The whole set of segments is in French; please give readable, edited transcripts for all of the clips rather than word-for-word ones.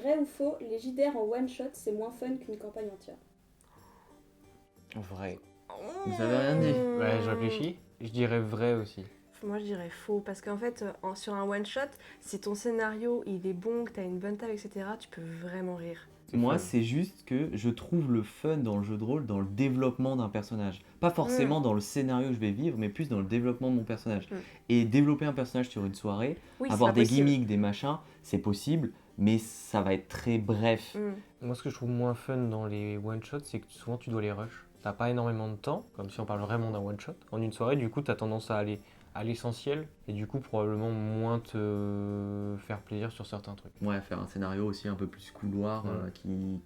Vrai ou faux, les JDR en one shot, c'est moins fun qu'une campagne entière. Vrai. Vous avez rien dit. Ouais, je réfléchis. Je dirais vrai aussi. Moi, je dirais faux, parce qu'en fait, sur un one-shot, si ton scénario, il est bon, que t'as une bonne table, etc., tu peux vraiment rire. Moi, fun. c'est juste que je trouve le fun dans le jeu de rôle, dans le développement d'un personnage. Pas forcément dans le scénario que je vais vivre, mais plus dans le développement de mon personnage. Et développer un personnage sur une soirée, Oui, c'est avoir pas des possible. gimmicks, des machins, c'est possible, mais ça va être très bref. Moi, ce que je trouve moins fun dans les one-shots, c'est que souvent tu dois les rush. T'as pas énormément de temps, comme si on parle vraiment d'un one-shot. En une soirée, du coup, t'as tendance à aller à l'essentiel et du coup, probablement moins te faire plaisir sur certains trucs. Ouais, faire un scénario aussi un peu plus couloir, Mm. qui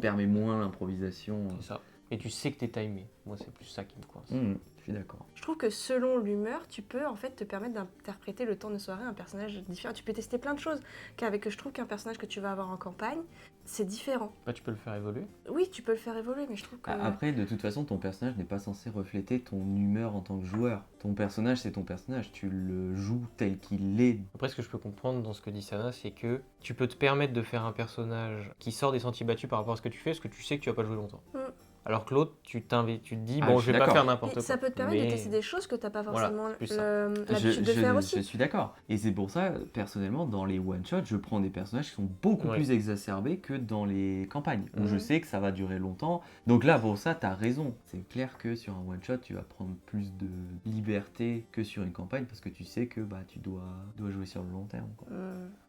permet moins l'improvisation. C'est ça. Et tu sais que t'es timé. Moi, c'est plus ça qui me coince. Je suis d'accord. Je trouve que selon l'humeur, tu peux en fait te permettre d'interpréter le temps de soirée un personnage différent. Tu peux tester plein de choses. Je trouve qu'un personnage que tu vas avoir en campagne, c'est différent. Bah, tu peux le faire évoluer. Oui, tu peux le faire évoluer, mais je trouve que... Après, de toute façon, ton personnage n'est pas censé refléter ton humeur en tant que joueur. Ton personnage, c'est ton personnage. Tu le joues tel qu'il est. Après, ce que je peux comprendre dans ce que dit Sana, c'est que tu peux te permettre de faire un personnage qui sort des sentiers battus par rapport à ce que tu fais, parce que tu sais que tu vas pas le jouer longtemps. Alors que l'autre, tu te dis, Ah, bon, je je vais suis pas d'accord. faire n'importe quoi. Ça peut te permettre Mais- de tester des choses que t'as pas Voilà, forcément c'est plus ça. l'habitude de faire aussi. Je suis d'accord. Et c'est pour ça, personnellement, dans les one-shots, je prends des personnages qui sont beaucoup Ouais. plus exacerbés que dans les campagnes, où je Mhm. sais que ça va durer longtemps. Donc là, pour ça, t'as raison. C'est clair que sur un one-shot, tu vas prendre plus de liberté que sur une campagne, parce que tu sais que tu dois jouer sur le long terme, quoi.